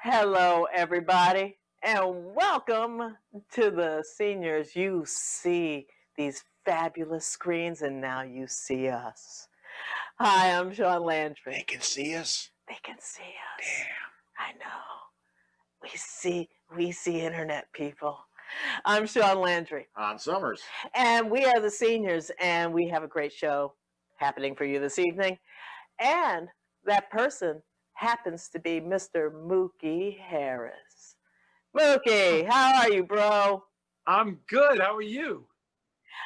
Hello, everybody, and welcome to the seniors. You see these fabulous screens, and now you see us. Hi, I'm Shaun Landry. They can see us? They can see us. Damn. I know. We see internet people. I'm Shaun Landry. On Summers. And we are the seniors, and we have a great show happening for you this evening. And that person happens to be Mr. Mookie Harris. Mookie, how are you, bro? I'm good. How are you?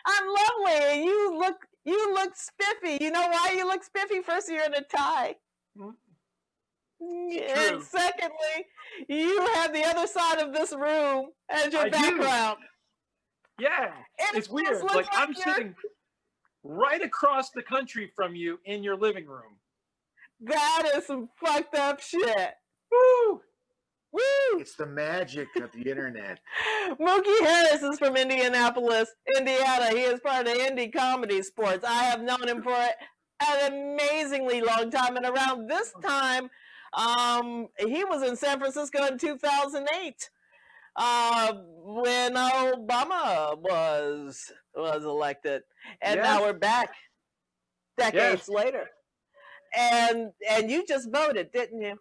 I'm lovely. You look spiffy. You know why you look spiffy? First, you're in a tie. And secondly, you have the other side of this room as your background. Yeah, it's weird. Like I'm sitting right across the country from you in your living room. That is some fucked up shit. Woo! Woo! It's the magic of the internet. Mookie Harris is from Indianapolis, Indiana. He is part of Indie Comedy Sports. I have known him for an amazingly long time. And around this time, he was in San Francisco in 2008 when Obama was elected. And now we're back decades later. And you just voted, didn't you?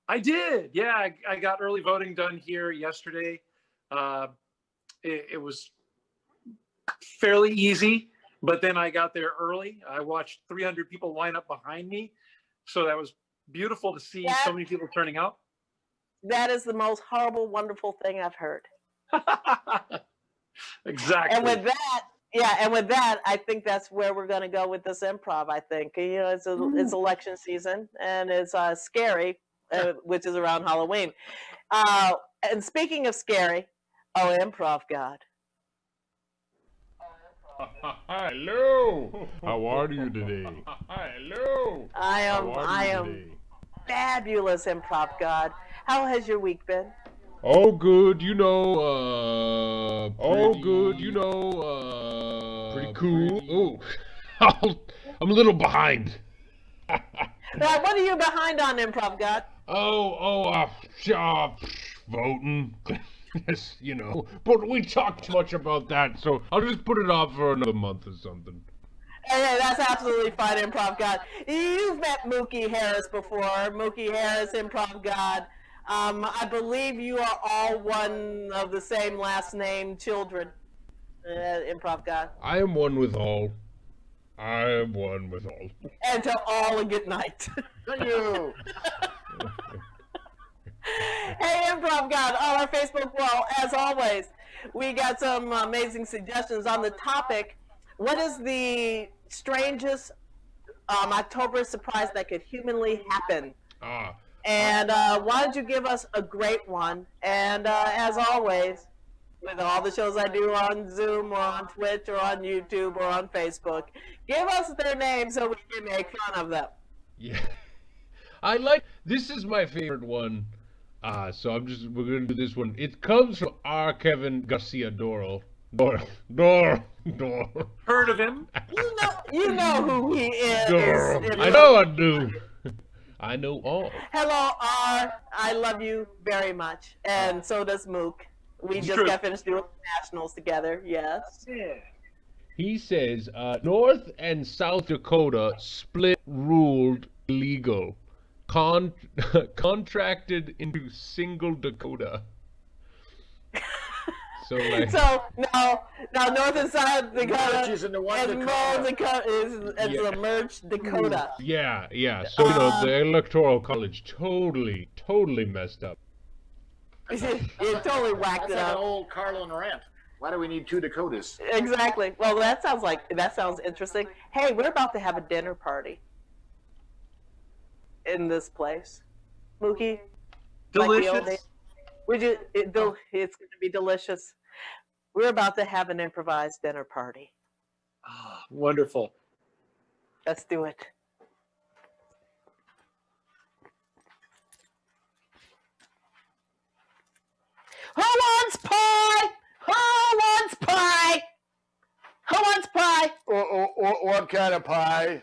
I did. Yeah, I got early voting done here yesterday. It was fairly easy, but then I got there early. I watched 300 people line up behind me. So that was beautiful to see so many people turning out. That is the most horrible, wonderful thing I've heard. Exactly. And with that, I think that's where we're going to go with this improv. I think it's election season and it's scary, which is around Halloween. And speaking of scary, improv god. Hello. How are you today? Hello. I am fabulous, improv god. How has your week been? Oh, good. You know. Pretty cool. Oh, I'm a little behind. What are you behind on, improv god? Voting. Yes, you know. But we talk too much about that, so I'll just put it off for another month or something. Hey, that's absolutely fine, improv god. You've met Mookie Harris before. Mookie Harris, improv god. I believe you are all one of the same last name children. Improv god. I am one with all. And to all a good night. Thank you. Hey, improv god, on our Facebook wall, as always, we got some amazing suggestions on the topic. What is the strangest October surprise that could humanly happen? And why don't you give us a great one? And as always, with all the shows I do on Zoom or on Twitch or on YouTube or on Facebook, give us their names so we can make fun of them. Yeah. This is my favorite one. So we're gonna do this one. It comes from R. Kevin Garcia Doro. Heard of him? You know who he is. I know I do. I know all. Hello, R. I love you very much, and so does Mook. We just got finished doing nationals together. Yes. Yeah. He says North and South Dakota split ruled illegal. Contracted into single Dakota. So now North and South Dakota Merges into one and Dakota. is a merged Dakota. Yeah. So the Electoral College totally messed up. It totally whacked That's it like up. an old Carlin rant. Why do we need two Dakotas? Exactly. Well, that sounds interesting. Hey, we're about to have a dinner party in this place, Mookie. Delicious. It's going to be delicious. We're about to have an improvised dinner party. Ah, wonderful. Let's do it. Who wants pie? Who wants pie? Who wants pie? What kind of pie?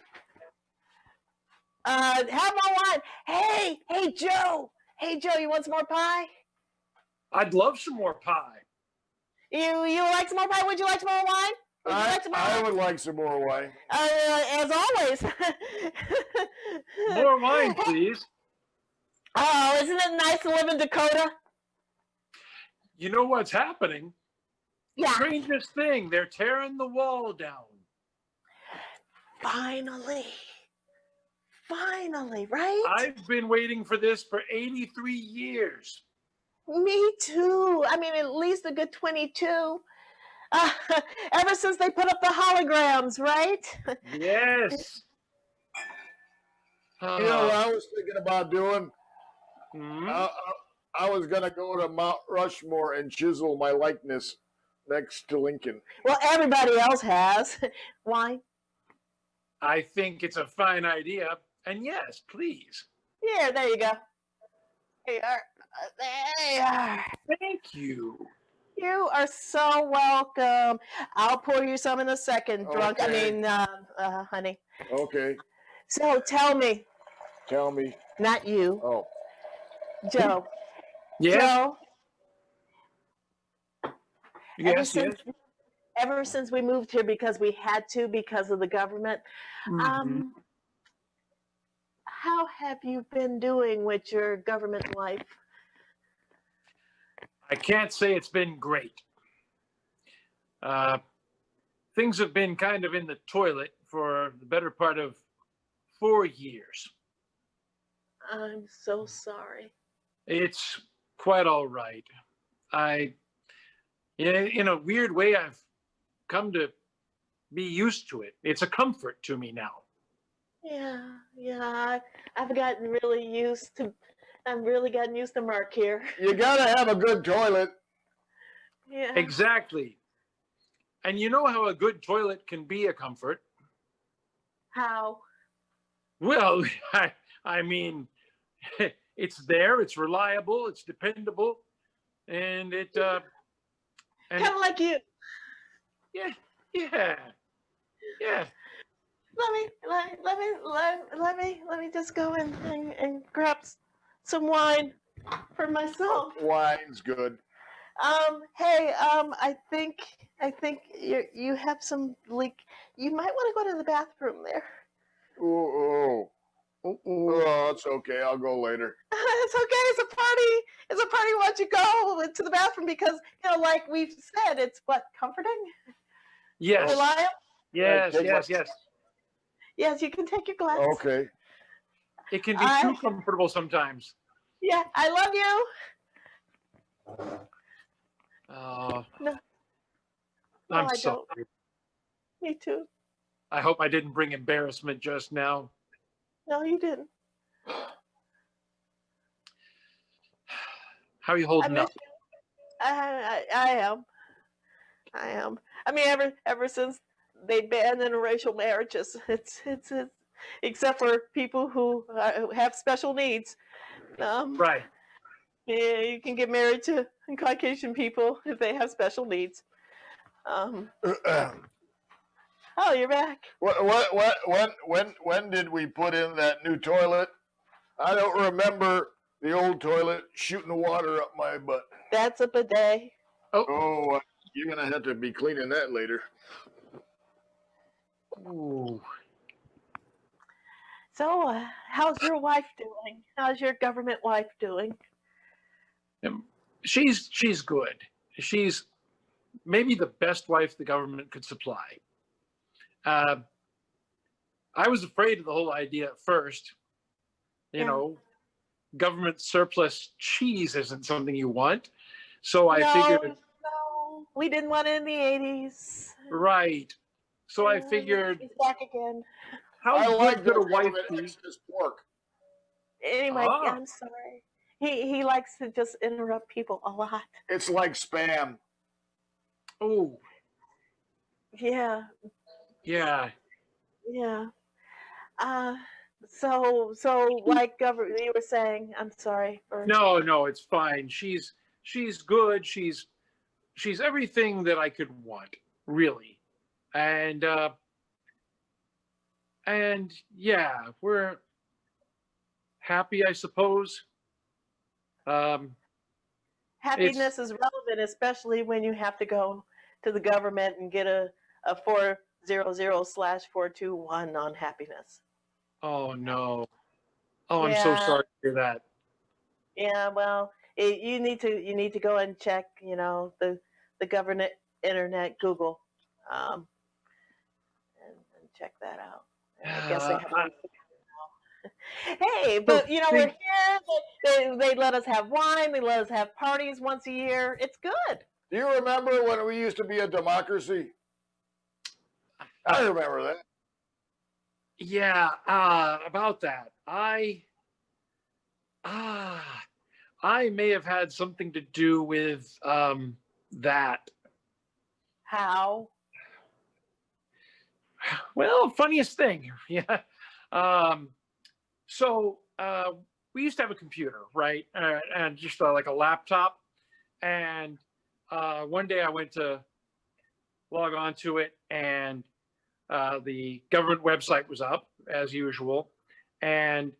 Have my wine. Hey, Joe. Hey, Joe, you want some more pie? I'd love some more pie. You like some more pie? Would you like some more wine? Would you like some more I wine? would like some more wine. As always. More wine, please. Oh, isn't it nice to live in Dakota? You know what's happening? Yeah. Strangest thing, they're tearing the wall down. Finally. Finally, right? I've been waiting for this for 83 years. Me too. I mean, at least a good 22. Uh, ever since they put up the holograms, right? Yes. You know what I was thinking about doing? Hmm? I was going to go to Mount Rushmore and chisel my likeness next to Lincoln. Well, everybody else has. Why? I think it's a fine idea. And yes, please. Yeah, there you go. There you are. There you are. Thank you. You are so welcome. I'll pour you some in a second, drunk. Okay. Honey. Okay, So tell me, tell me. not you, Oh, Joe. Yes. Joe, Yes. Yes. ever since we moved here because we had to because of the government, Mhm. how have you been doing with your government life? I can't say it's been great. Things have been kind of in the toilet for the better part of 4 years. I'm so sorry. It's quite all right. In a weird way, I've come to be used to it. It's a comfort to me now. Yeah. I've gotten really used to. I've really gotten used to Mark here. you got to have a good toilet. Yeah. Exactly. And you know how a good toilet can be a comfort? How? Well, I mean, it's there, it's reliable, it's dependable, and it Kind of like you. yeah. Let me just go and grab some wine for myself. Wine's good. Hey, I think you have some leak. You might want to go to the bathroom there. Oh, it's okay. I'll go later. It's okay. It's a party. It's a party. Why don't you go to the bathroom? Because like we've said, it's what, comforting, Yes. reliable. Yes, Take yes, my- yes. Yes, you can take your glass. Okay. It can be too comfortable sometimes. Yeah, I love you. Oh, No, I'm I sorry. don't. Me too. I hope I didn't bring embarrassment just now. No, you didn't. How are you I holding miss up? you. I am. I mean, ever since they banned interracial marriages, it's except for people who have special needs. Right. Yeah, you can get married to Caucasian people if they have special needs. Oh, you're back. When did we put in that new toilet? I don't remember the old toilet shooting water up my butt. That's a bidet. Oh, you're gonna have to be cleaning that later. Ooh. So, how's your wife doing? How's your government wife doing? She's good. She's maybe the best wife the government could supply. I was afraid of the whole idea at first. You know, government surplus cheese isn't something you want. So I figured. No, we didn't want it in the 80s. Right. So I figured. He's back again. How I like good could the a wife be? excess pork. Anyway, Ah. I'm sorry. He likes to just interrupt people a lot. It's like spam. Oh, Yeah. yeah. So like government, you were saying. I'm sorry. No, it's fine. She's good. She's everything that I could want, really. And yeah, we're happy, I suppose. Happiness is relevant, especially when you have to go to the government and get a 400/421 on happiness. Oh no. Oh, I'm so Yeah, sorry to hear that. yeah. Well, you need to go and check, the government internet, Google, and check that out. And I guess they have. Hey, So but we're here. They let us have wine. They let us have parties once a year. It's good. Do you remember when we used to be a democracy? I remember that. yeah, about that. I may have had something to do with that. How? Well, funniest thing. Yeah. So we used to have a computer, right? And just like a laptop. And one day I went to log on to it, and the government website was up as usual. And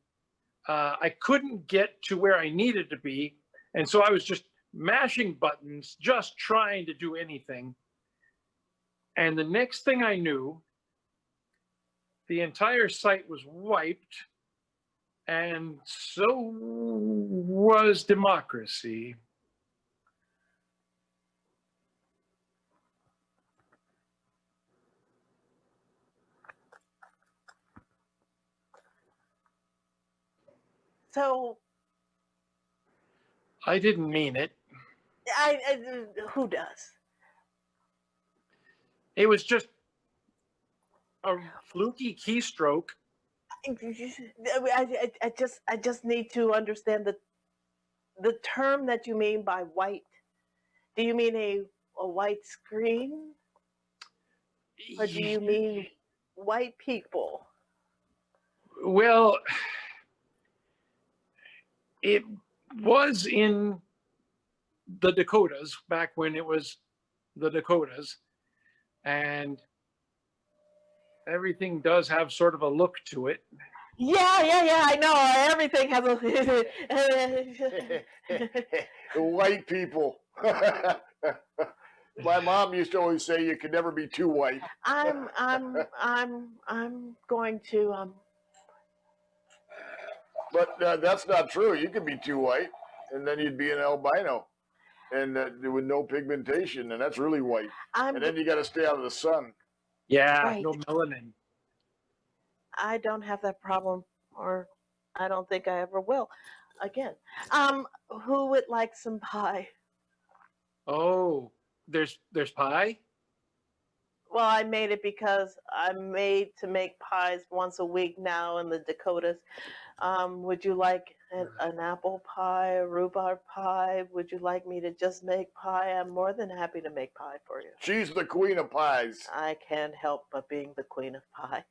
I couldn't get to where I needed to be. And so I was just mashing buttons, just trying to do anything. And the next thing I knew, the entire site was wiped, and so was democracy. So I didn't mean it. who does? It was just a fluky keystroke. I just need to understand the term that you mean by white. Do you mean a white screen, or do you mean white people? Well, it was in the Dakotas back when it was the Dakotas, and everything does have sort of a look to it. Yeah. I know everything has The white people. My mom used to always say you could never be too white. I'm going to But that's not true. You could be too white, and then you'd be an albino, and with no pigmentation, and that's really white. And then you got to stay out of the sun. Yeah, Right. no melanin. I don't have that problem, or I don't think I ever will again. Who would like some pie? Oh, there's pie? Well, I made it because I'm made to make pies once a week now in the Dakotas. Would you like an apple pie, a rhubarb pie? Would you like me to just make pie? I'm more than happy to make pie for you. She's the queen of pies. I can't help but being the queen of pie.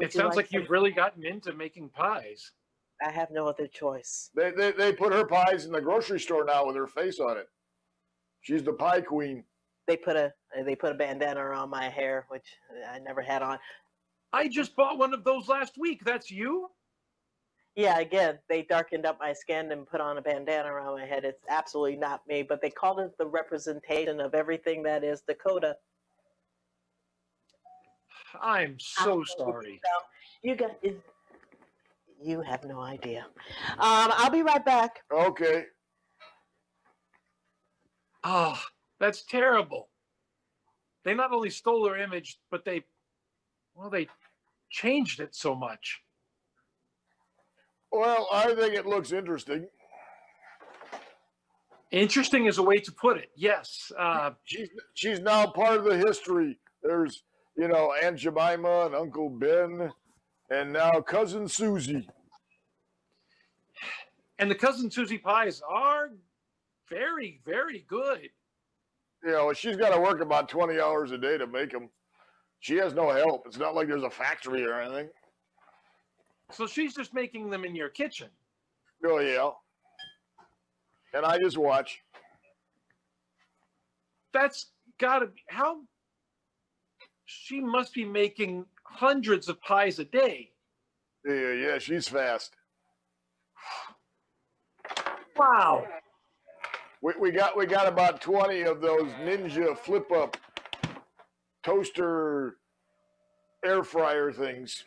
It sounds like you've really gotten into making pies. I have no other choice. They put her pies in the grocery store now with her face on it. She's the pie queen. They put a bandana around my hair, which I never had on. I just bought one of those last week. That's you? Yeah, again, they darkened up my skin and put on a bandana around my head. It's absolutely not me, but they called it the representation of everything that is Dakota. I'm so sorry. You have no idea. I'll be right back. Okay. Oh, that's terrible. They not only stole her image, but they changed it so much. Well, I think it looks interesting. Interesting is a way to put it. Yes. She's now part of the history. There's, Aunt Jemima and Uncle Ben, and now Cousin Susie. And the Cousin Susie pies are very, very good. She's got to work about 20 hours a day to make them. She has no help. It's not like there's a factory or anything. So she's just making them in your kitchen. Oh, yeah. And I just watch. That's got to be how she must be making hundreds of pies a day. Yeah, she's fast. Wow. We got about 20 of those Ninja flip up toaster air fryer things.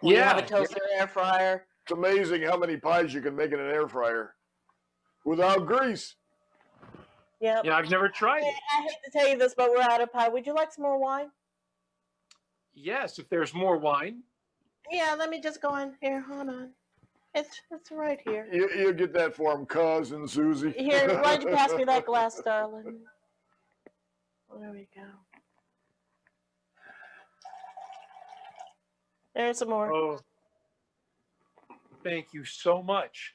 We have a Yeah. toaster air fryer. It's amazing how many pies you can make in an air fryer without grease. Yep. Yeah, I've never tried it. I hate to tell you this, but we're out of pie. Would you like some more wine? Yes, if there's more wine. Yeah, let me just go in here. Hold on. It's right here. You get that for him, cousin Susie. Here, why don't you pass me that glass, darling? There we go. There's some more. Oh, thank you so much.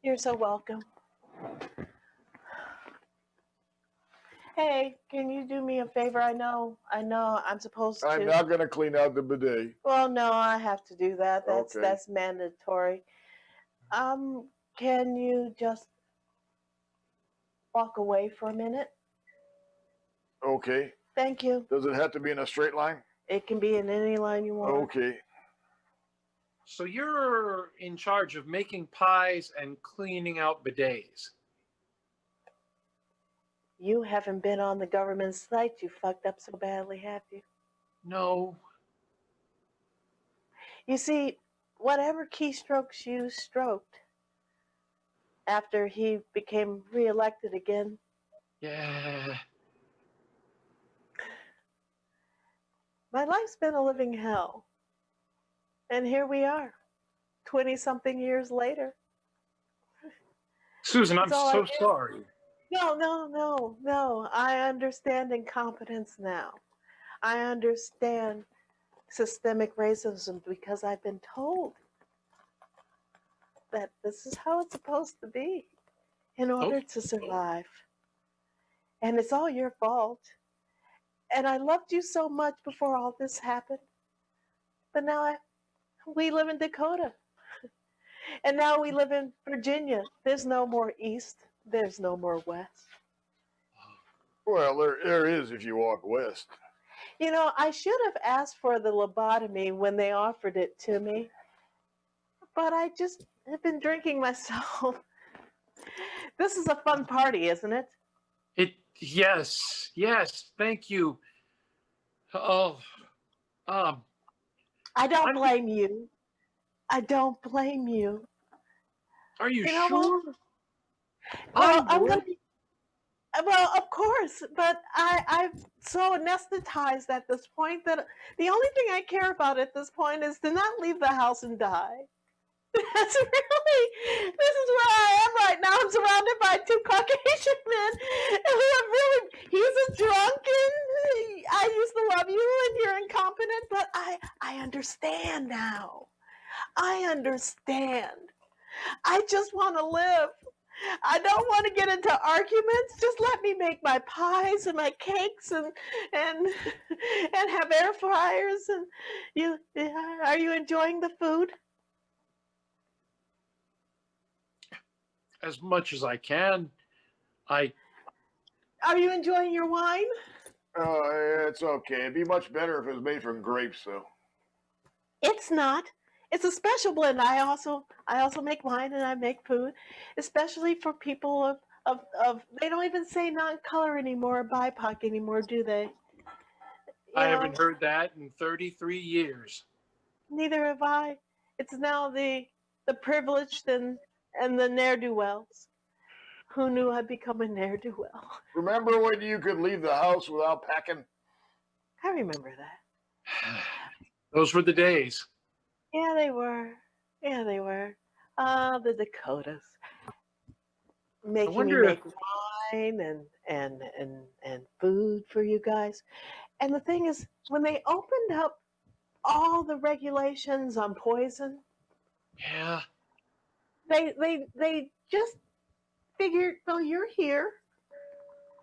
You're so welcome. Hey, can you do me a favor? I know I'm supposed to. I'm not going to clean out the bidet. Well, no, I have to do that. Okay. That's mandatory. Can you just walk away for a minute? Okay. Thank you. Does it have to be in a straight line? It can be in any line you want. Okay. So you're in charge of making pies and cleaning out bidets. You haven't been on the government site. You fucked up so badly, have you? No. You see, whatever keystrokes you stroked after he became reelected again, Yeah. my life's been a living hell. And here we are, 20-something years later. Susan, I'm That's all I so did. sorry. No. I understand incompetence now. I understand systemic racism because I've been told that this is how it's supposed to be in order to survive. And it's all your fault. And I loved you so much before all this happened. But now we live in Dakota. And now we live in Virginia. There's no more East. There's no more West. Well, there is if you walk west. You know, I should have asked for the lobotomy when they offered it to me. But I just have been drinking myself. This is a fun party, isn't it? Yes, thank you. Oh, I don't blame you. I don't blame you. Are you know sure? Well, I would. Well, of course, but I'm so anesthetized at this point that the only thing I care about at this point is to not leave the house and die. This is where I am right now. I'm surrounded by two Caucasian men who are really, he's a drunken, I used to love you and you're incompetent, but I understand now. I understand. I just want to live. I don't want to get into arguments. Just let me make my pies and my cakes and have air fryers. And are you enjoying the food? As much as I can. Are you enjoying your wine? It's okay. It'd be much better if it was made from grapes, though. It's not. It's a special blend. I also make wine and I make food, especially for people of they don't even say non-color anymore or BIPOC anymore, do they? I haven't heard that in 33 years. Neither have I. It's now the privileged and the ne'er-do-wells. Who knew I'd become a ne'er-do-well? Remember when you could leave the house without packing? I remember that. Those were the days. Yeah, they were. The Dakotas. Making me make wine and food for you guys. And the thing is, when they opened up all the regulations on poison, Yeah. They just figured, well, you're here.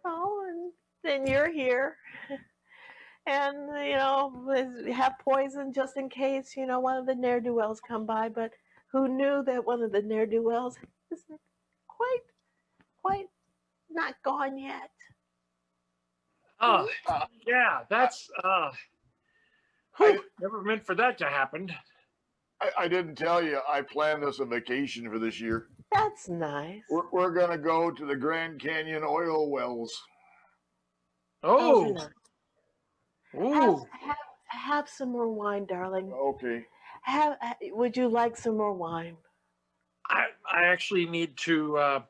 Oh, and then you're here. And, have poison just in case, one of the ne'er-do-wells come by. But who knew that one of the ne'er-do-wells isn't quite not gone yet? Oh, yeah, that's, never meant for that to happen. I didn't tell you I planned us a vacation for this year. That's nice. We're gonna go to the Grand Canyon oil wells. Oh, Oh, nice. ooh. Have some more wine, darling. Okay. Would you like some more wine? I actually need to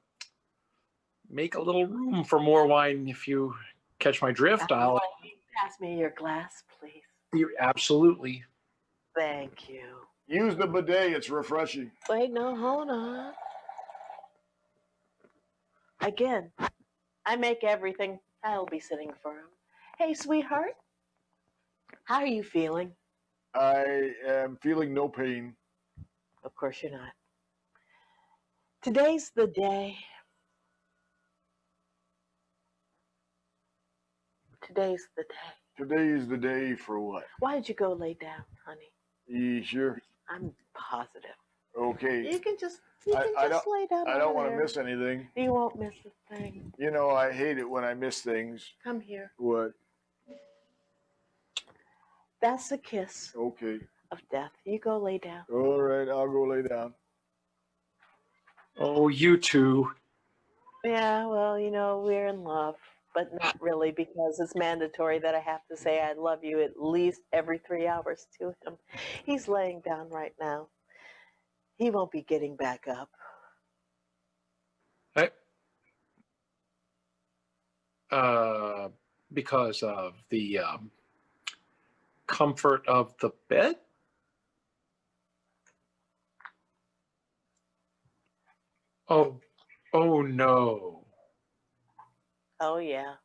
make a little room for more wine. If you catch my drift, I'll. Pass me your glass, please. Absolutely. Thank you. Use the bidet. It's refreshing. Wait, no, hold on. Again, I make everything. I'll be sitting for him. Hey, sweetheart. How are you feeling? I am feeling no pain. Of course you're not. Today's the day. Today's the day. Today is the day for what? Why did you go lay down, honey? You sure? I'm positive. Okay. You can just I lay down. I don't want to miss anything. You won't miss a thing. You know, I hate it when I miss things. Come here. What? That's a kiss Okay. of death. You go lay down. All right, I'll go lay down. Oh, you two. Yeah, well, you know, we're in love, but not really, because it's mandatory that I have to say I love you at least every 3 hours to him. He's laying down right now. He won't be getting back up. Because of the comfort of the bed? Oh no. Oh, yeah.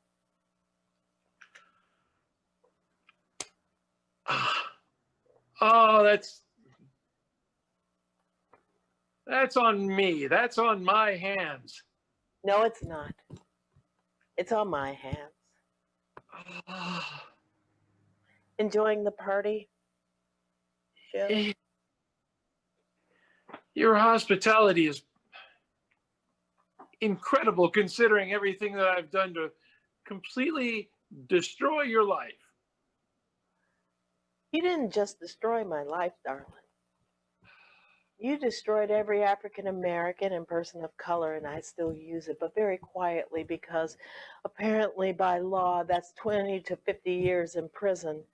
Oh, that's on me. That's on my hands. No, it's not. It's on my hands. Enjoying the party? Show? Your hospitality is incredible, considering everything that I've done to completely destroy your life. You didn't just destroy my life, darling. You destroyed every African American and person of color, and I still use it, but very quietly, because apparently by law that's 20 to 50 years in prison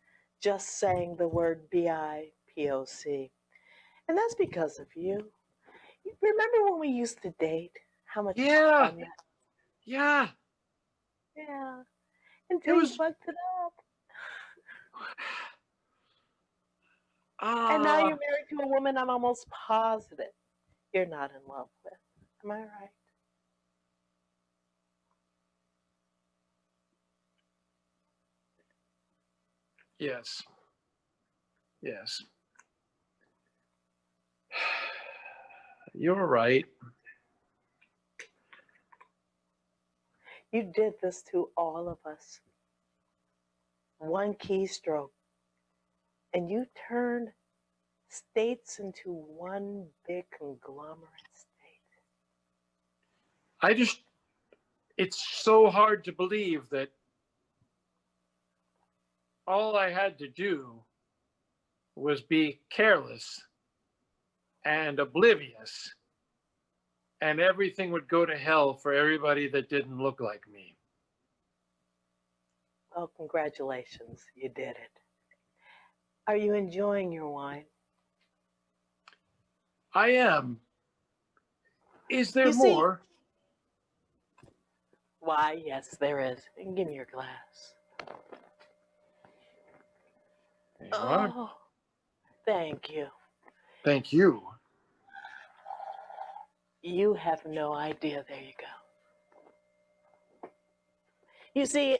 just saying the word BIPOC. And that's because of you. Remember when we used to date? How much Yeah. fun that? Yeah. Yeah. Until you fucked it up. And now you're married to a woman I'm almost positive you're not in love with. Am I right? Yes. Yes. You're right. You did this to all of us. One keystroke. And you turned states into one big conglomerate state. It's so hard to believe that all I had to do was be careless and oblivious, and everything would go to hell for everybody that didn't look like me. Well, congratulations, you did it. Are you enjoying your wine? I am. Is there more? Why, yes, there is. And give me your glass. Oh, thank you. Thank you. You have no idea. There you go. You see,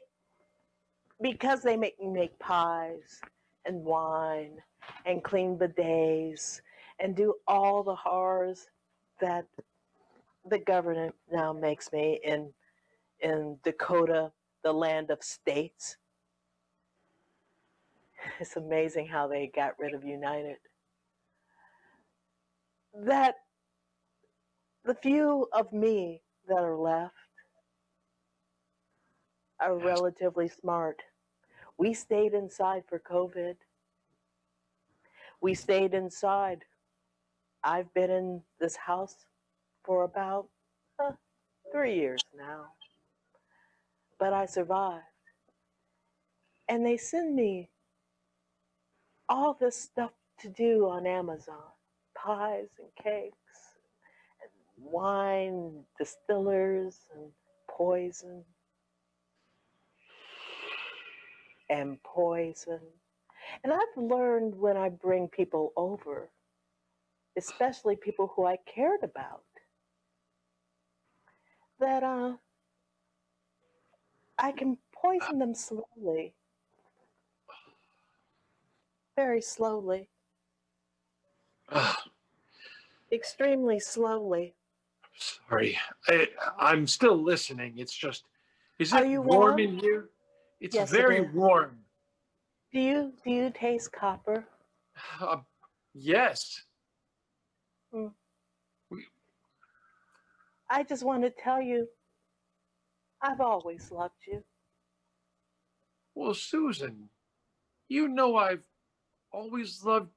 because they make me make pies and wine and clean bidets and do all the horrors that the government now makes me in Dakota, the land of states. It's amazing how they got rid of United. That the few of me that are left are relatively smart. We stayed inside for COVID. We stayed inside I've been in this house for about 3 years now, but I survived. And they send me all this stuff to do on Amazon, pies and cakes, and wine, distillers, and poison. And poison. And I've learned when I bring people over, especially people who I cared about, that I can poison them slowly, very slowly, extremely slowly. Sorry, I'm still listening. It's just, is Are it you warm warm? in here? It's Yes, it very is. warm. Do you taste copper? Yes. I just want to tell you, I've always loved you. Well, Susan, you know I've always loved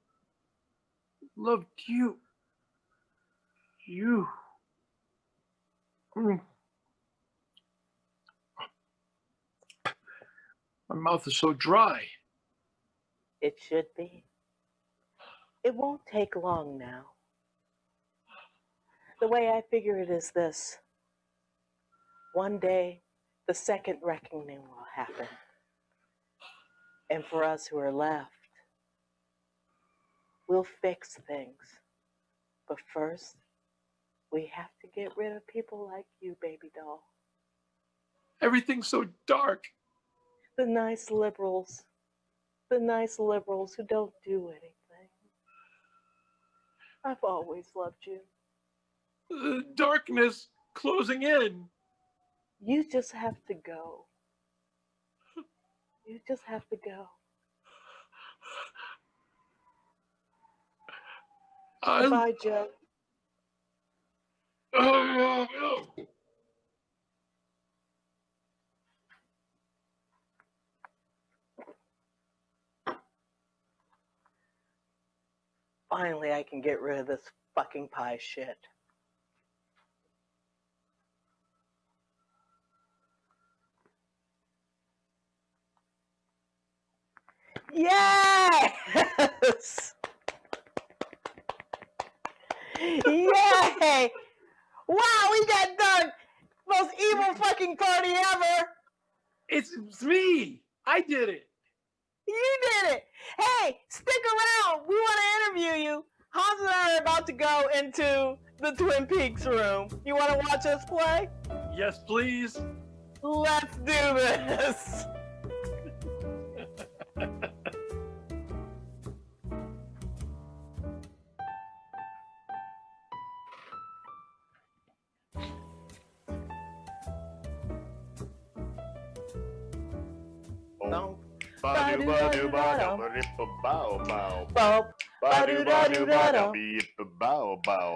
you. You. My mouth is so dry. It should be. It won't take long now. The way I figure it is this. One day, the second reckoning will happen. And for us who are left, we'll fix things. But first, we have to get rid of people like you, baby doll. Everything's so dark. The nice liberals who don't do anything. I've always loved you. The darkness closing in. You just have to go. You just have to go. Goodbye, Joe. Finally, I can get rid of this fucking pie shit. Yes! Yay! Wow, we got done! Most evil fucking party ever! It's me. I did it. You did it! Hey, stick around! We want to interview you. Hans and I are about to go into the Twin Peaks room. You want to watch us play? Yes, please. Let's do this!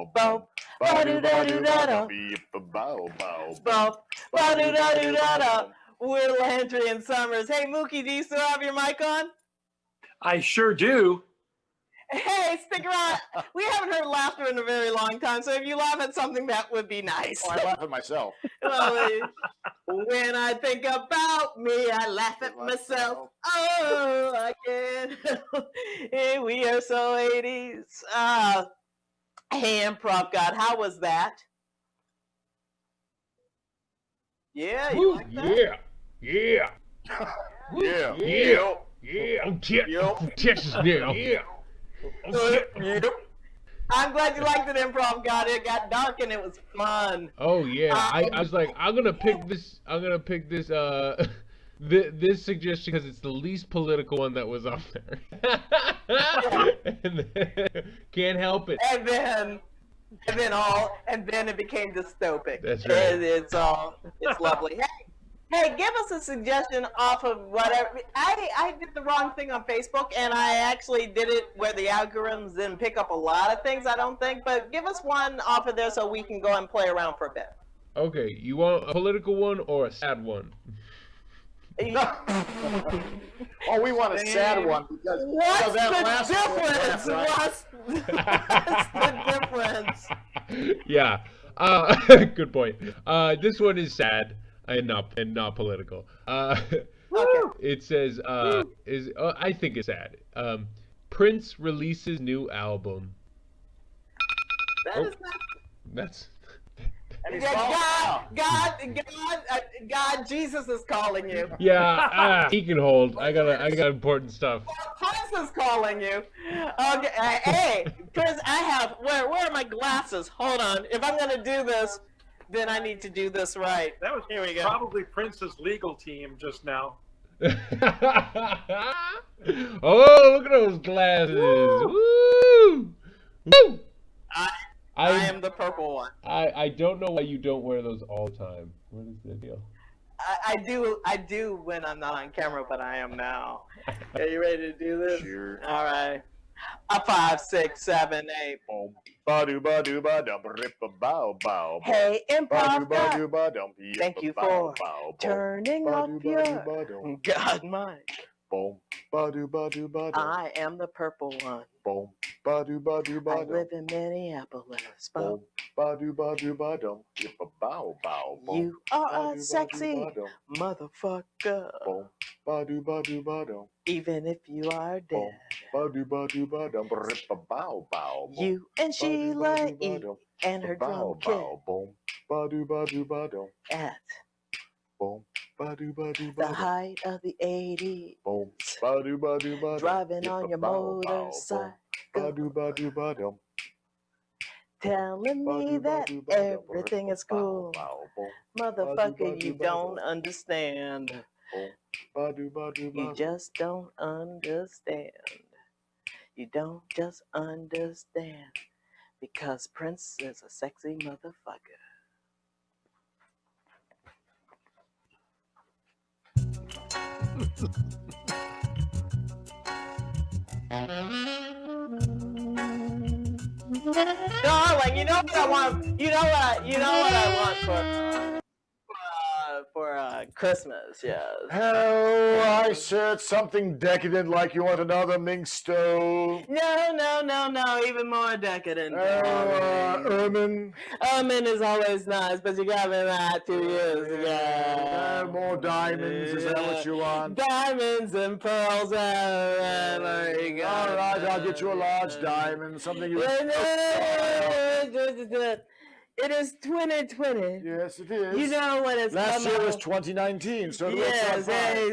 Boom. We're Landry and Summers. Hey, Mookie, do you still have your mic on? I sure do. Hey, stick around. We haven't heard laughter in a very long time, so if you laugh at something, that would be nice. Oh, I laugh at myself. When I think about me, I laugh at myself. Oh, I can't. Hey, we are so 80s. Hey, Improv God, how was that? Yeah, you like that? Yeah. Yeah. Yeah. I'm from Texas now. Yeah. I'm glad you liked it, Improv God. It got dark and it was fun. Oh yeah. I was like, I'm gonna pick this this suggestion because it's the least political one that was up there. And can't help it. And then it became dystopic. That's right. It's lovely. Hey, give us a suggestion off of whatever. I did the wrong thing on Facebook, and I actually did it where the algorithms didn't pick up a lot of things, I don't think. But give us one off of there so we can go and play around for a bit. Okay, you want a political one or a sad one? Oh, we want a sad one because What's that the last difference? one, What's the difference? Yeah. Good point. This one is sad and not political. Okay. It says I think it's sad. Prince releases new album. That is not. That's And he's Yeah, gone. God, Jesus is calling you. yeah. He can hold. I got important stuff. Prince is calling you. Okay, hey, Prince, I have. Where are my glasses? Hold on. If I'm gonna do this, then I need to do this right. That was Here we go. probably Prince's legal team just now. Oh, look at those glasses! Woo! Woo! I am the purple one. I don't know why you don't wear those all the time. What is the deal? I do when I'm not on camera, but I am now. Are you ready to do this? Sure. All right. A 5, 6, 7, 8. Boom. Ba-do, ba-do, ba-dum, rip-a-bow, bow. Hey, improv God, Ba-do, ba-dum, thank you yip-a-bow, for bow, boom. turning off Ba-do, your ba-do, God mic. boom. Ba-do, ba-do, ba-dum, I am the purple one. boom. Ba-do, ba-do, I ba-dum, live in Minneapolis. boom. Ba-do, ba-do, ba-dum, yip-a-bow, bow, boom. You are Ba-do, a ba-do, sexy ba-dum, motherfucker, boom. Ba-do, ba-do, ba-dum, even if you are boom. dead. Ba-do, ba-do, ba-dum, rip-a-bow, bow, boom. You and Sheila Ba-do, E. ba-do, and her bow, drum kit bow, boom. Ba-do, ba-do, ba-dum, at boom. Ba-do, ba-do, the ba-dum, height of the 80s, boom. Ba-do, ba-do, ba-dum, driving on your yip-a-bow, bow, boom. motorcycle, Ba-do, ba-do, ba-dum. telling me that everything is cool. Motherfucker, you don't understand. You just don't understand. You don't just understand. Because Prince is a sexy motherfucker. Darling, you know what I want? You know what I want for Christmas? Yes. Oh, I said something decadent like you want another mink stove. No. Even more decadent. Ermine. Ermine is always nice, but you got me that 2 years ago. More diamonds, is that what you want? Diamonds and pearls. There you go. All right, I'll get you a large diamond, something you... It is 2020. Yes, it is. You know what it's Last year out. was 2019, so yes,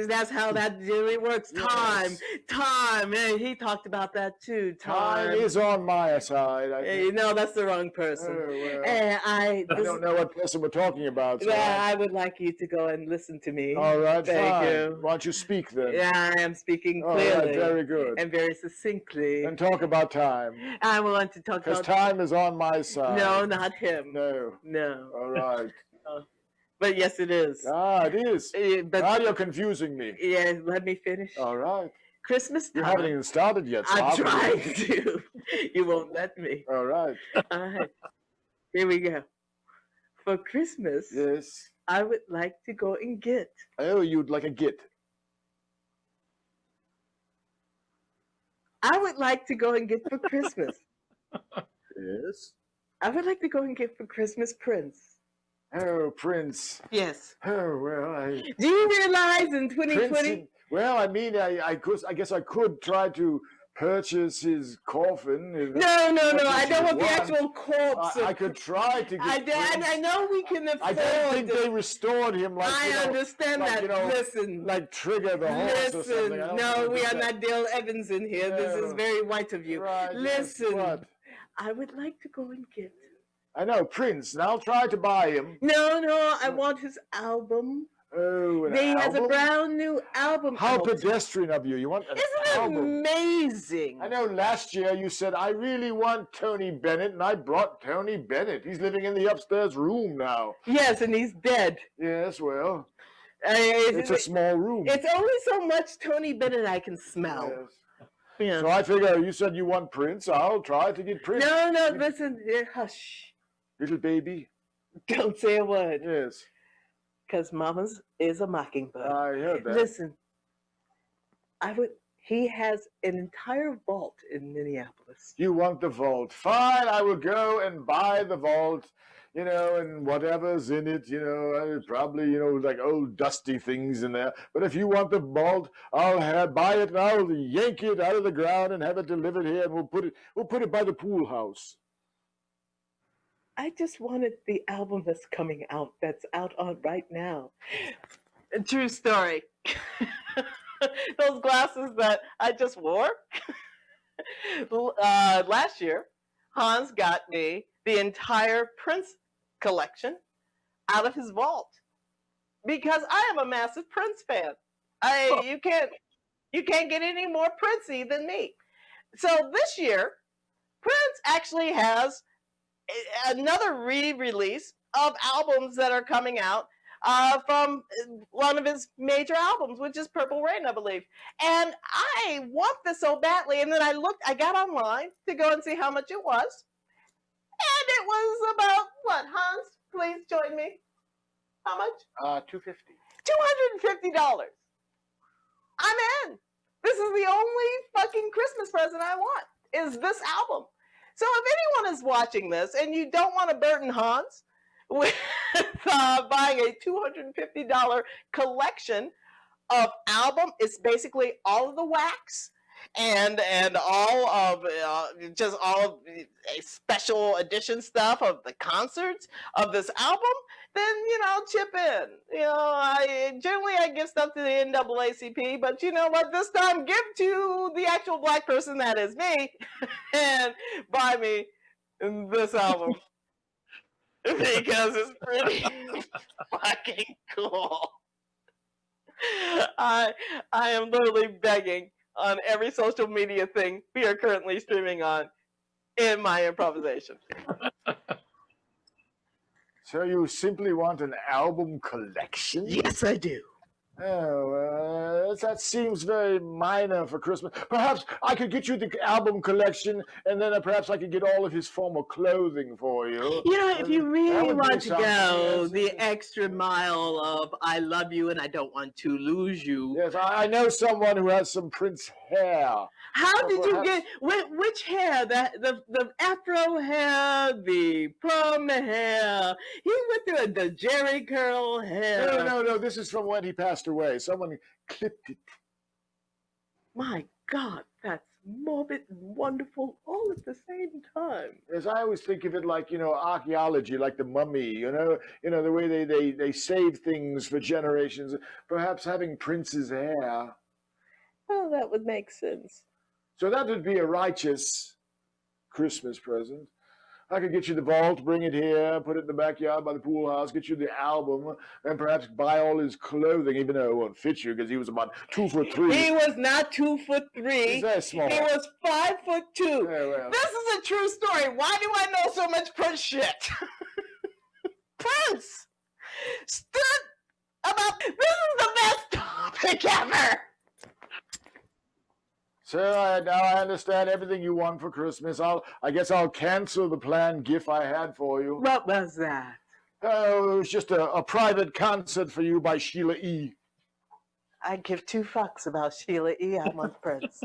that's how that really works. Yes. Time. Hey, he talked about that too. Time is on my side. I think. No, that's the wrong person. Oh, well. And I don't know what person we're talking about. So I would like you to go and listen to me. All right, Thank fine. you. Why don't you speak then? Yeah, I am speaking All clearly. right, very good. And very succinctly. And talk about time. I want to talk Because about time is on my side. No, not him. No. All right. But yes, it is. It is. But now you're confusing me. Yeah, let me finish. All right. Christmas time. You haven't even started yet. So I'm trying to. You won't let me. All right. All right. Here we go. For Christmas, yes, I would like to go and get. Oh, you'd like a git. I would like to go and get for Christmas. Yes. I would like to go and get for Christmas Prince. Oh, Prince. Yes. Oh, well, Do you realize in 2020? Well, I mean, I guess I could try to purchase his coffin. No. I don't want the actual corpse. I could try to get I know we can afford. I don't think they restored him like. I understand like, that. Listen. Like Trigger the horse or something. No, we are not Dale Evans in here. No. This is very white of you. Right, listen. Yes, I would like to go and get. I know, Prince, and I'll try to buy him. No, I want his album. Oh, He has a brand new album. How pedestrian of you! You want an album? Isn't it amazing? I know. Last year you said I really want Tony Bennett, and I brought Tony Bennett. He's living in the upstairs room now. Yes, and he's dead. Yes, well, it's a small room. It's only so much Tony Bennett I can smell. Yes. Yeah. So I figure you said you want Prince. I'll try to get Prince. No, listen, hush. Little baby. Don't say a word. Yes. Because Mama's is a mockingbird. I heard that. Listen, He has an entire vault in Minneapolis. You want the vault? Fine, I will go and buy the vault, and whatever's in it, probably, like old dusty things in there. But if you want the vault, I'll buy it and I'll yank it out of the ground and have it delivered here, and we'll put it by the pool house. I just wanted the album that's coming out, that's out on right now. A true story. Those glasses that I just wore. Last year, Hans got me the entire Prince collection out of his vault because I am a massive Prince fan. You can't get any more Princey than me. So this year, Prince actually has another re-release of albums that are coming out from one of his major albums, which is Purple Rain, I believe. And I want this so badly. And then I got online to go and see how much it was. And it was about, what, Hans? Please join me. How much? $250. $250. I'm in. This is the only fucking Christmas present I want, is this album. So if anyone is watching this and you don't want to burden Hans with buying a $250 collection of album, it's basically all of the wax and all of just all of special edition stuff of the concerts of this album, then chip in. I generally give stuff to the NAACP, but you know what? This time, give to the actual black person that is me, and buy me this album because it's pretty fucking cool. I am literally begging on every social media thing we are currently streaming on in my improvisation. So you simply want an album collection? Yes, I do. Oh, that seems very minor for Christmas. Perhaps I could get you the album collection, and then perhaps I could get all of his former clothing for you. If you really want to go yes. the extra mile of I love you and I don't want to lose you. Yes, I know someone who has some Prince hair. How did you get which hair? The afro hair, the plum hair. He went through the Jerry curl hair. No. This is from when he passed away. Someone clipped it. My God, that's morbid and wonderful all at the same time. Yes, I always think of it like, archaeology, like the mummy, the way they save things for generations. Perhaps having Prince's hair. Well, that would make sense. So that would be a righteous Christmas present. I could get you the vault, bring it here, put it in the backyard by the pool house, get you the album, and perhaps buy all his clothing, even though it won't fit you because he was about 2'3". He was not 2'3". He's very small. He was 5'2". Yeah, well. This is a true story. Why do I know so much Prince shit? Prince stood about. This is the best topic ever. So now I understand everything you want for Christmas. I guess I'll cancel the planned gift I had for you. What was that? Oh, it was just a private concert for you by Sheila E. I give 2 fucks about Sheila E. I want Prince.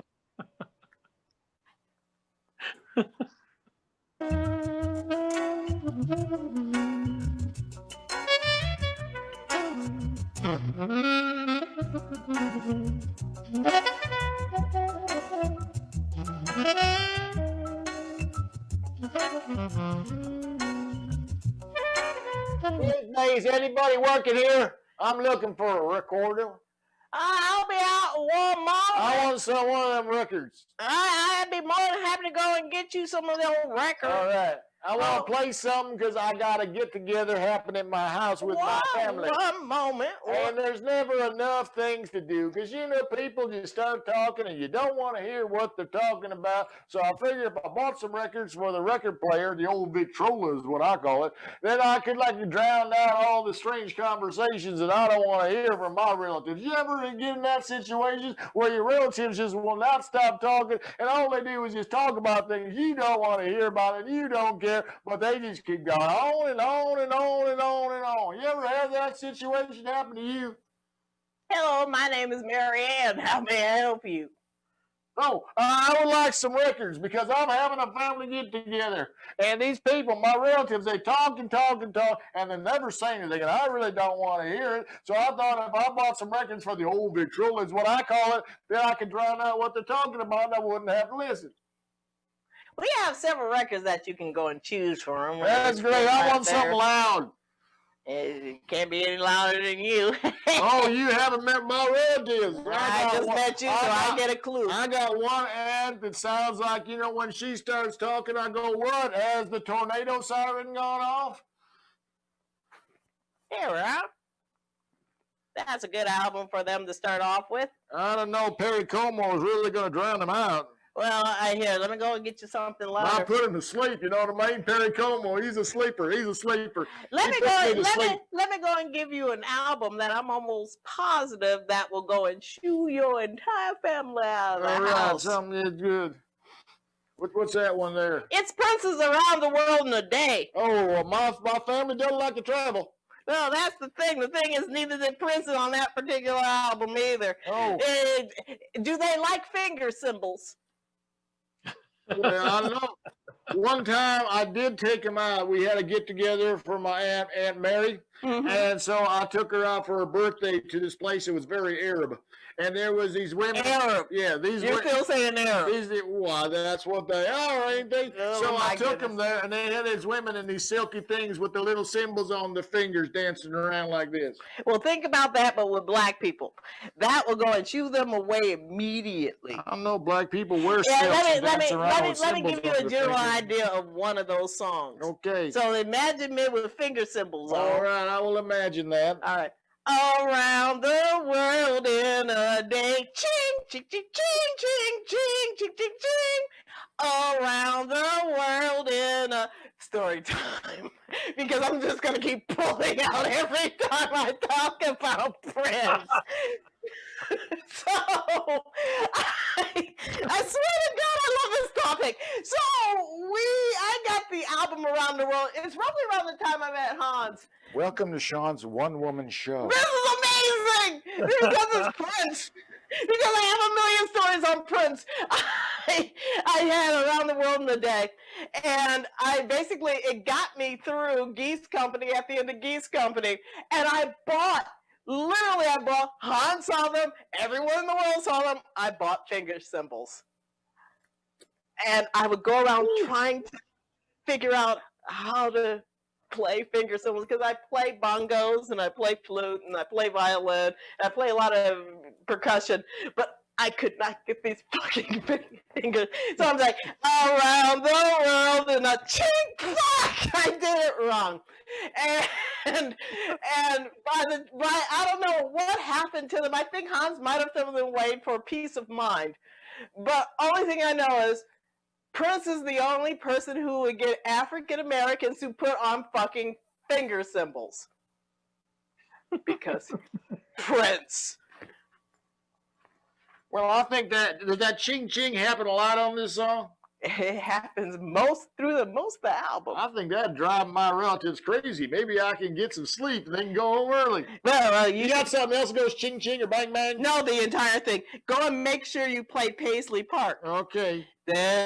Is anybody working here? I'm looking for a recorder. I'll be out one more. I want some one of them records. I'd be more than happy to go and get you some of the old records. All right. I want to play something because I got a get-together happening at my house with my family. One moment. And there's never enough things to do because, people just start talking and you don't want to hear what they're talking about. So I figured if I bought some records for the record player, the old Victrola is what I call it, then I could drown out all the strange conversations that I don't want to hear from my relatives. You ever get in that situation where your relatives just will not stop talking and all they do is just talk about things you don't want to hear about and you don't care? But they just keep going on and on and on and on and on. You ever had that situation happen to you? Hello, my name is Mary Ann. How may I help you? Oh, I would like some records because I'm having a family get together. And these people, my relatives, they talk and talk and talk, and they never say anything. And I really don't want to hear it. So I thought if I bought some records for the old Victrola, is what I call it, then I could drown out what they're talking about and I wouldn't have to listen. We have several records that you can go and choose from. That's great. I want something loud. It can't be any louder than you. Oh, you haven't met my relatives. I just met you, so I get a clue. I got one aunt that sounds like, you know, when she starts talking, I go, what? Has the tornado siren gone off? Here we're out. That's a good album for them to start off with. I don't know. Perry Como is really going to drown them out. Well, let me go and get you something louder. I put him to sleep, you know what I mean? Perry Como, he's a sleeper. He's a sleeper. Let me go and give you an album that I'm almost positive that will go and shoo your entire family out of the house. Something is good. What's that one there? It's Princes Around the World in a Day. Oh, well, my family doesn't like to travel. No, that's the thing. The thing is, neither did Prince on that particular album either. Oh. Do they like finger symbols? Well, I don't know. One time I did take him out. We had a get together for my Aunt Mary. Mm-hmm. And so I took her out for her birthday to this place. It was very Arab. And there was these women. Arab. Yeah, these. You're still saying Arab. Why, that's what they are, ain't they? Oh, so I took them there, and they had these women in these silky things with the little symbols on their fingers dancing around like this. Well, think about that, but with black people. That will go and shoo them away immediately. I don't know, black people wear yeah, silks let me give you a general idea of one of those songs. Okay. So imagine me with finger symbols on. All right, I will imagine that. All right. Around the world in a day, ching, ching, ching, ching, ching, ching, ching, ching, ching. Around the world in a story time, because I'm just gonna keep pulling out every time I talk about Prince. So I swear to God, I love this topic. So I got the album Around the World. It's roughly around the time I met Hans. Welcome to Shaun's one-woman show. This is amazing because it's Prince. Because I have a million stories on Prince. I had Around the World in a Day, and it got me through Geese Company at the end of Geese Company, and I bought. Hans saw them, everyone in the world saw them, I bought finger symbols. And I would go around trying to figure out how to play finger symbols, because I play bongos, and I play flute, and I play violin, and I play a lot of percussion, but I could not get these fucking fingers. So I'm like, around the world in a chink, fuck, I did it wrong. And I don't know what happened to them. I think Hans might have thrown them away for peace of mind. But only thing I know is Prince is the only person who would get African Americans who put on fucking finger symbols. Because Prince. Well, I think that ching ching happen a lot on this song. It happens most of the album. I think that'd drive my relatives crazy. Maybe I can get some sleep and they can go home early. Well, you got something else that goes ching ching or bang bang? No, the entire thing. Go and make sure you play Paisley Park. Okay. Space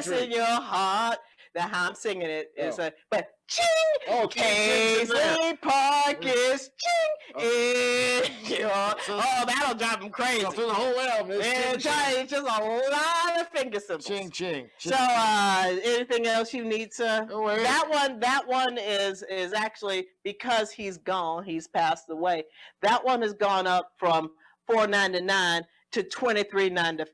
in your heart. Now how I'm singing it is but ching! Oh, Paisley Park is ching! That'll drive them crazy. So through the whole album, it's just a lot of finger symbols. Ching ching. So, anything else you need, sir? Oh, wait. That one is actually, because he's gone, he's passed away. That one has gone up from $4.99 to $23.95.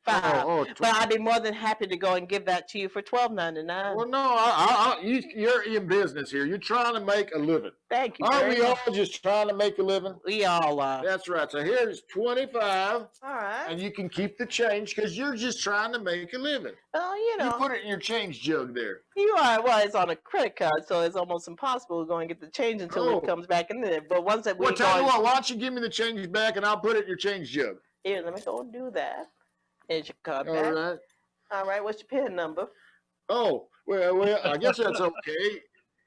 But I'd be more than happy to go and give that to you for $12.99. Well, no, you're in business here. You're trying to make a living. Thank you. Aren't we all just trying to make a living? We all are. That's right. So here's $25. All right. And you can keep the change because you're just trying to make a living. Well, you know. You put it in your change jug there. You are. Well, it's on a credit card, so it's almost impossible to go and get the change until it comes back in there. But once that tell you what, why don't you give me the change back and I'll put it in your change jug. Here, let me go and do that. Here's your card back. All right. All right, what's your PIN number? Oh, well, I guess that's okay.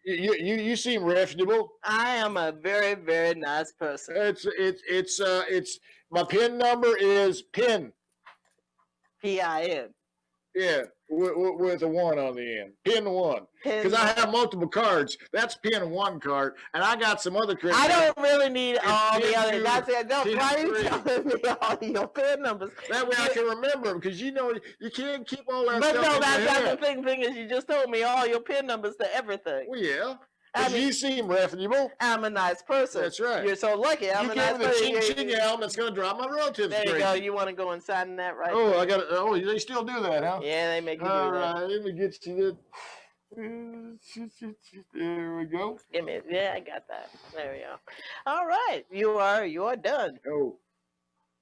You seem reputable. I am a very, very nice person. It's my PIN number is PIN. PIN. Yeah, with a 1 on the end. PIN 1. Because I have multiple cards. That's PIN 1 card, and I got some other credit. I don't really need all the PIN other. 2, That's it. No, PIN why are you 3. telling me all your PIN numbers? That way I can remember them, because you can't keep all that But stuff no, in that's your not head. the thing is you just told me all your PIN numbers to everything. Well, yeah. I mean, You seem reputable. I'm a nice person. That's right. You're so lucky. I'm You a gave nice me the person. ching album that's going to drive my relatives There you crazy. go. You want to go and sign that right Oh, there. I got it. Oh, they still do that, huh? Yeah, they make you do All that. right, let me get you that. There we go. Give me. Yeah, I got that. There we go. All right, you are done. Oh,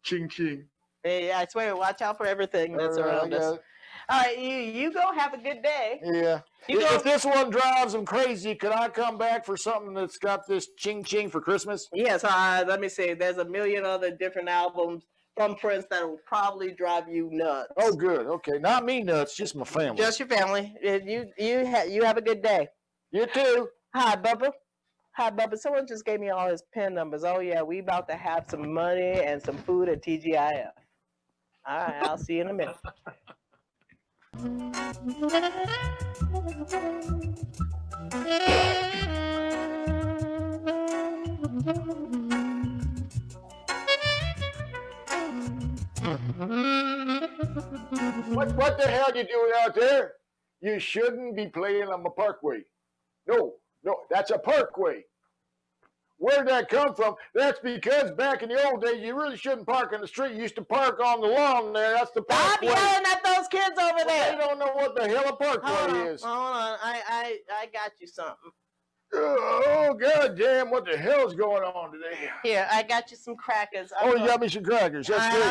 ching ching. Yeah, I swear. Watch out for everything that's All right, around I got us. it. All right, you go. Have a good day. Yeah. You go. If this one drives them crazy, could I come back for something that's got this ching ching for Christmas? Yes. Let me see. There's a million other different albums from Prince that will probably drive you nuts. Oh, good. Okay, not me nuts, just my family. Just your family. You have a good day. You too. Hi, Bubba. Hi, Bubba. Someone just gave me all his PIN numbers. Oh yeah, we about to have some money and some food at TGIF. All right, I'll see you in a minute. What the hell you doing out there? You shouldn't be playing on the parkway. No, that's a parkway. Where did that come from? That's because back in the old days, you really shouldn't park in the street. You used to park on the lawn there. That's the Stop parkway. yelling at those kids over there. They don't know what the hell a parkway is. Hold on. I got you something. Oh, God damn, what the hell's going on today? Here, I got you some crackers. You got me some crackers. That's great.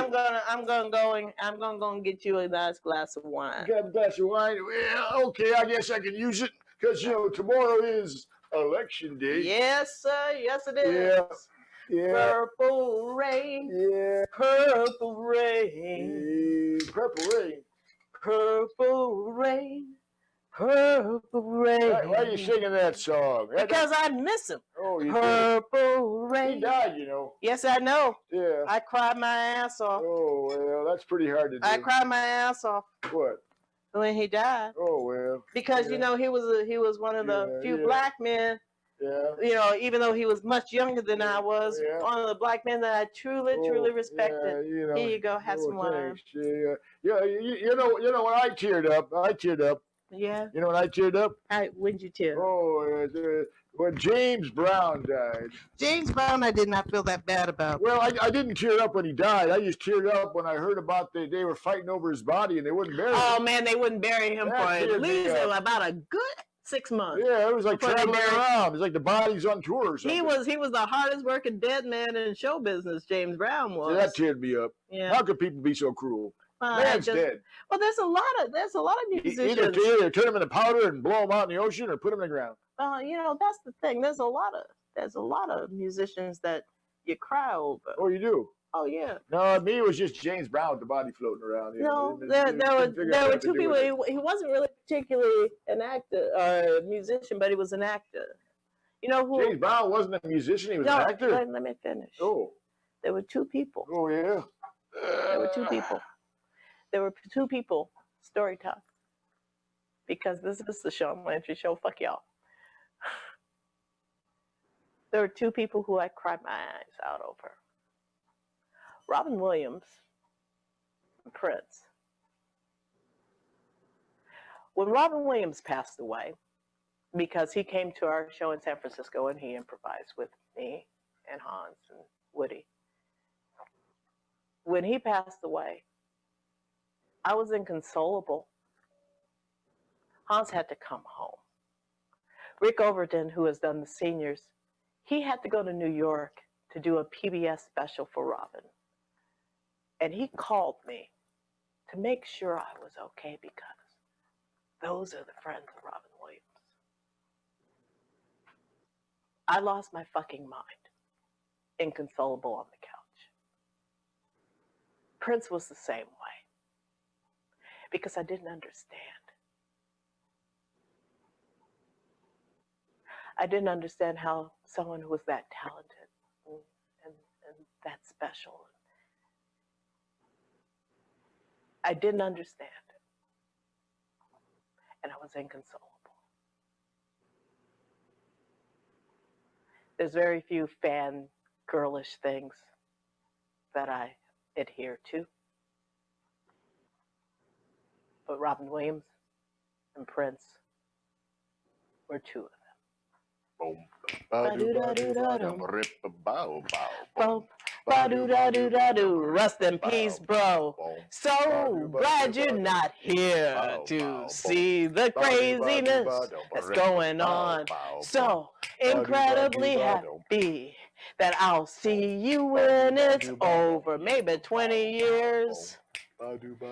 I'm gonna go and get you a nice glass of wine. Got a glass of wine? Well, okay, I guess I can use it because, tomorrow is election day. Yes, sir. Yes, it is. Yeah. Purple rain. Yeah. Purple rain. Purple rain. Purple rain. Purple rain. Why are you singing that song? Because I miss him. Oh, you Purple did. rain. He died, Yes, I know. Yeah. I cried my ass off. Oh, well, that's pretty hard to do. I cried my ass off What? when he died. Oh, well. Because Yeah. he was one of the few yeah. black men. Yeah. Even though he was much younger than I was, Yeah. one of the black men that I truly respected. Yeah, Here you go, have some wine. thanks. Yeah, you know when I teared up. Yeah. You know when I teared up? When'd you tell? Oh, when James Brown died. James Brown, I did not feel that bad about. Well, I didn't tear up when he died. I just teared up when I heard about they were fighting over his body and they wouldn't bury him. Oh man, they wouldn't bury him That for at teared me least up. about a good 6 months. Yeah, it was like Before they traveling buried- around. It's like the body's on tour or something. He was the hardest working dead man in show business. James Brown was. See, that teared me up. Yeah. How could people be so cruel? Well, Man's dead. Well, there's a lot of musicians. Either turn him into powder and blow him out in the ocean, or put him in the ground. That's the thing. There's a lot of musicians that you cry over. Oh, you do? Oh yeah. No, me it was just James Brown with the body floating around. No, there were two people. He wasn't really particularly an actor or a musician, but he was an actor. You know who? James Brown wasn't a musician; he was an actor. Let me finish. Oh. There were two people. Oh yeah. There were two people. There were two people. Story time. Because this is the Shaun Landry show. Fuck y'all. There were two people who I cried my eyes out over. Robin Williams and Prince. When Robin Williams passed away, because he came to our show in San Francisco and he improvised with me and Hans and Woody. When he passed away, I was inconsolable. Hans had to come home. Rick Overton, who has done the seniors, he had to go to New York to do a PBS special for Robin. And he called me to make sure I was okay because those are the friends of Robin Williams. I lost my fucking mind, inconsolable on the couch. Prince was the same way because I didn't understand. I didn't understand how someone who was that talented and that special, I didn't understand it. And I was inconsolable. There's very few fan-girlish things that I adhere to. But Robin Williams and Prince were two of them. Rest in peace, bro. So glad you're not here to see the craziness that's going on. So incredibly happy that I'll see you when it's over. Maybe 20 years.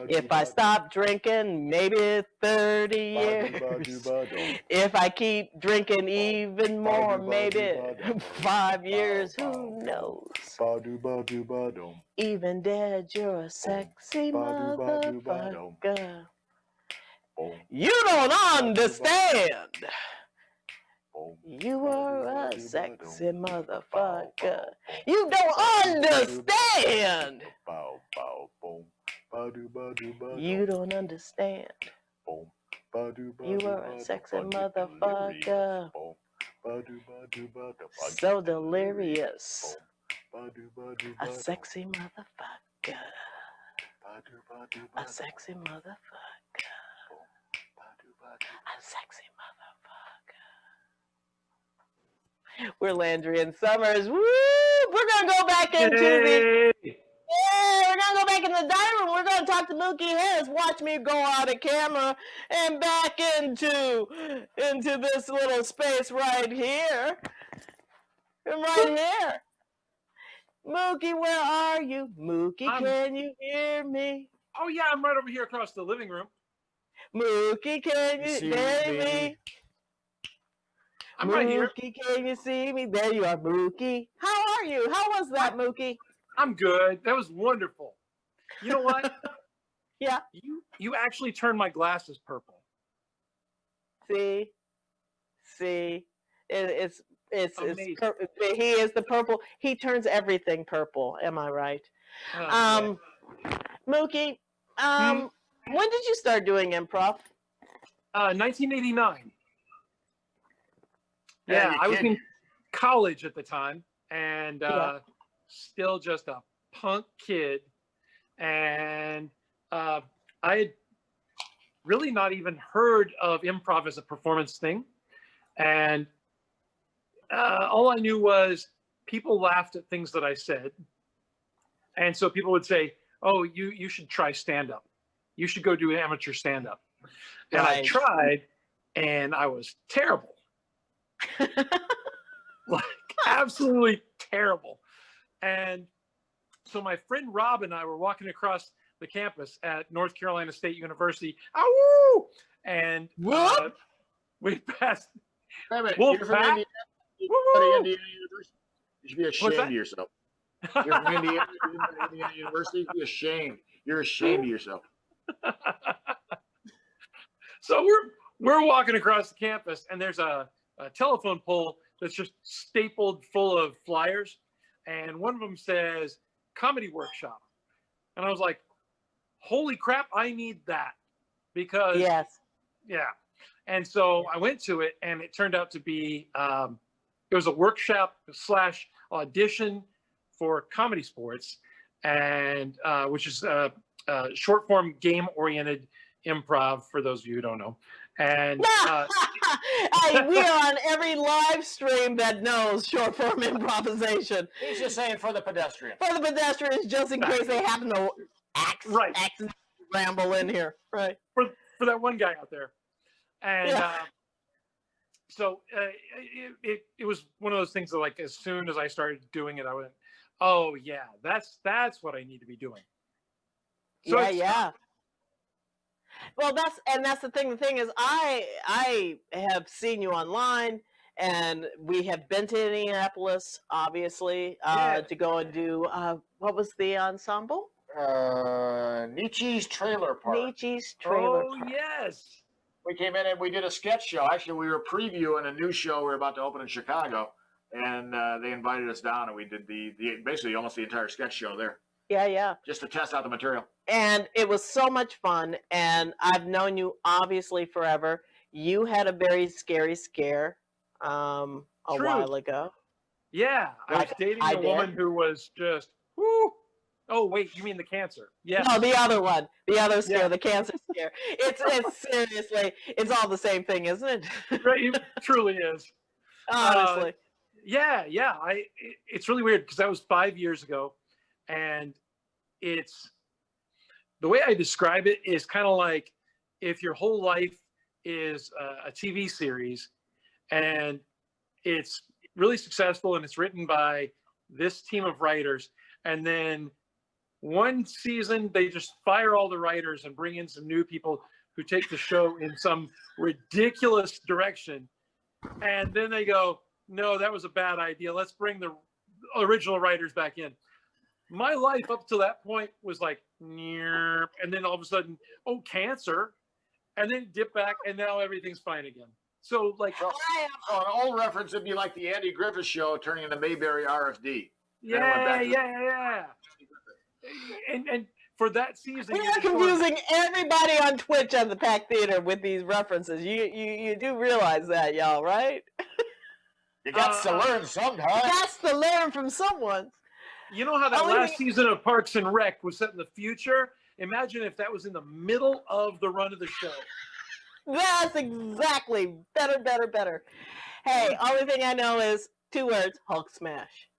If I stop drinking, maybe 30 years. If I keep drinking even more, maybe 5 years, who knows? Even dead, you're a sexy motherfucker. You don't understand. You are a sexy motherfucker. You don't understand. You don't understand. You are a sexy motherfucker. So delirious. A sexy motherfucker. A sexy motherfucker. A sexy motherfucker. We're Landry and Summers. Woo! We're gonna go back into the. Yeah, we're gonna go back in the dining room. We're gonna talk to Mookie Harris. Watch me go out of camera and back into this little space right here. And right here. Mookie, where are you? Mookie, can you hear me? Oh yeah, I'm right over here across the living room. Mookie, can you hear me? I'm right here. Mookie, can you see me? There you are, Mookie. How are you? How was that, Mookie? I'm good. That was wonderful. You know what? Yeah. You actually turned my glasses purple. See, it's Amazing. he is the purple. He turns everything purple. Am I right? Mookie, when did you start doing improv? 1989. Yeah, I was in college at the time, and still just a punk kid, and I had really not even heard of improv as a performance thing, and all I knew was people laughed at things that I said, and so people would say, "Oh, you should try stand-up. You should go do amateur stand-up." And I tried, and I was terrible. Like absolutely terrible. And so my friend Rob and I were walking across the campus at North Carolina State University. Ow! And we passed. Wait a minute. Wolf You're from Pack. Indiana University. You should be ashamed of yourself. You're from Indiana University. Be ashamed. You're ashamed of yourself. So we're walking across the campus, and there's a telephone pole that's just stapled full of flyers, and one of them says comedy workshop, and I was like, holy crap, I need that, because yeah. And so I went to it, and it turned out to be it was a workshop / audition for comedy sports, and which is short form game oriented improv, for those of you who don't know. And hey, we are on every live stream that knows short form improvisation. He's just saying for the pedestrian. For the pedestrians, just in case they happen to accidentally ramble in here. Right. For that one guy out there. And so it was one of those things that, like, as soon as I started doing it, I went, oh yeah, that's what I need to be doing. So yeah. Well, that's the thing. The thing is, I have seen you online, and we have been to Indianapolis, obviously, to go and do what was the ensemble? Nietzsche's Trailer Park. Nietzsche's Trailer Park. Oh yes. We came in and we did a sketch show. Actually, we were previewing a new show we were about to open in Chicago, and they invited us down, and we did the basically almost the entire sketch show there. Yeah. Just to test out the material. And it was so much fun. And I've known you obviously forever. You had a very scary scare a while ago. Yeah, I was dating a woman who was just, whoo. Oh, wait, you mean the cancer? Yeah. No, the other one. The other scare, the cancer scare. It's seriously, it's all the same thing, isn't it? Right, it truly is. Honestly. Yeah. It's really weird because that was 5 years ago. And it's, the way I describe it is kind of like if your whole life is a TV series and it's really successful and it's written by this team of writers, and then one season they just fire all the writers and bring in some new people who take the show in some ridiculous direction, and then they go, no, that was a bad idea, let's bring the original writers back in. My life up to that point was like, and then all of a sudden, oh, cancer, and then dip back, and now everything's fine again. So like, so an old reference would be like the Andy Griffith Show turning into Mayberry RFD. Yeah. And for that season, we are confusing everybody on Twitch at the Pack Theater with these references. You do realize that, y'all, right? You got to learn sometime. That's to learn from someone. You know how that last season of Parks and Rec was set in the future? Imagine if that was in the middle of the run of the show. That's exactly better. Hey, only thing I know is 2 words: Hulk smash.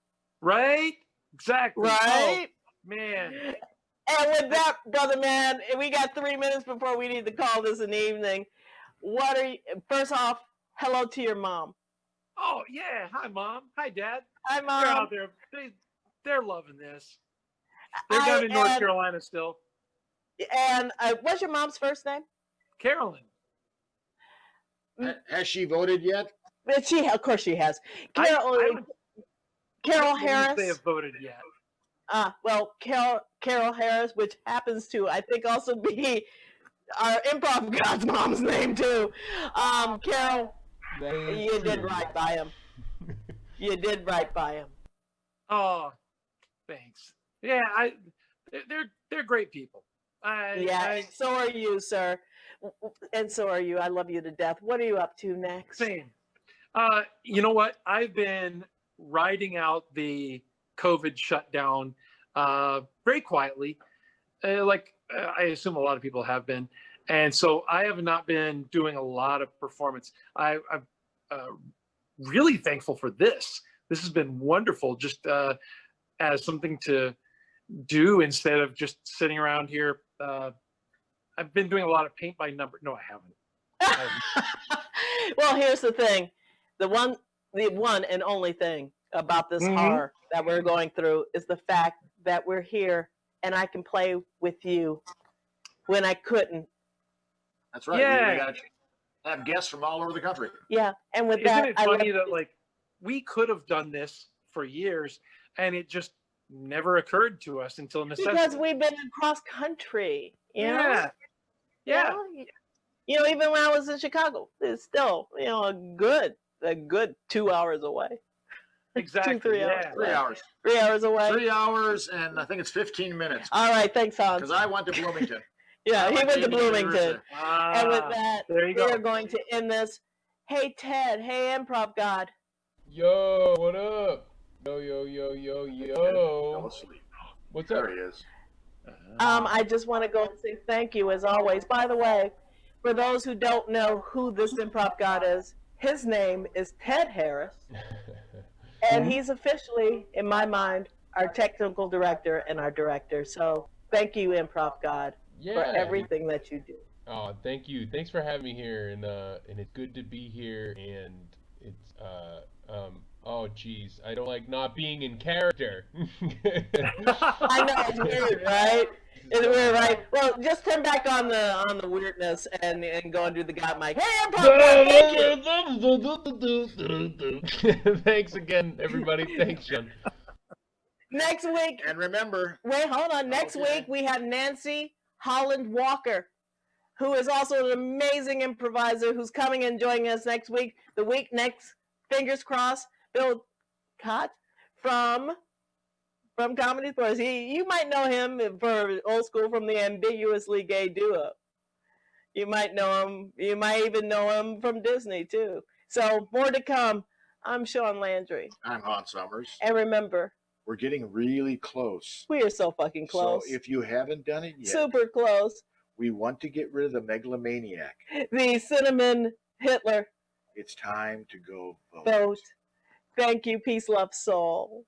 Right? Exactly. Right? Oh, man. And with that, brother man, we got 3 minutes before we need to call this an evening. What are you? First off, hello to your mom. Oh yeah. Hi, Mom. Hi, Dad. Hi, Mom. They're out there. They're loving this. They're down in North Carolina still. And what's your mom's first name? Carolyn. Has she voted yet? Of course she has. Carol Harris. They have voted yet. Well, Carol Harris, which happens to, I think, also be our improv god's mom's name too. Carol, you did right by him. You did right by him. Oh, thanks. Yeah, they're great people. So are you, sir. And so are you. I love you to death. What are you up to next? Same. You know what? I've been riding out the COVID shutdown very quietly, I assume a lot of people have been. And so I have not been doing a lot of performance. I'm really thankful for this. This has been wonderful, just as something to do instead of just sitting around here. I've been doing a lot of paint by number. No, I haven't. Well, here's the thing. The one and only thing about this horror that we're going through is the fact that we're here and I can play with you when I couldn't. That's right. Yeah. We got to have guests from all over the country. Yeah. And with Isn't that, it funny that like we could have done this for years and it just never occurred to us until necessity. Because we've been across country, you know? Yeah. You know, even when I was in Chicago, it's still, a good 2 hours away. Exactly. 2, 3 hours. 3 hours. 3 hours away. 3 hours, and I think it's 15 minutes. All right, thanks, Hans. Because I went to Bloomington. Yeah, he went to Bloomington. And with that, we are going to end this. Hey, Ted. Hey, Improv God. Yo, what up? Yo. Fell asleep. What's up? There he is. I just want to go and say thank you, as always. By the way, for those who don't know who this Improv God is, his name is Ted Harris. And he's officially, in my mind, our technical director and our director. So thank you, Improv God, for everything that you do. Oh, thank you. Thanks for having me here, and it's good to be here. And it's oh geez, I don't like not being in character. I know, it's weird, right? It's weird, right? Well, just turn back on the weirdness and go and do the God mic. Hey, Improv God, thank you. Thanks again, everybody. Thanks, Shaun. Next week. And remember. Wait, hold on. Next week we have Nancy Holland Walker. who is also an amazing improviser who's coming and joining us next week. The week next, fingers crossed, Bill Cott from Comedy Sports. You might know him for old school from the Ambiguously Gay Duo. You might know him. You might even know him from Disney too. So more to come. I'm Shaun Landry. I'm Han Summers. And remember, We're getting really close. we are so fucking close. So if you haven't done it yet, Super close. we want to get rid of the megalomaniac. The cinnamon Hitler. It's time to go vote. Vote. Thank you. Peace, love, soul.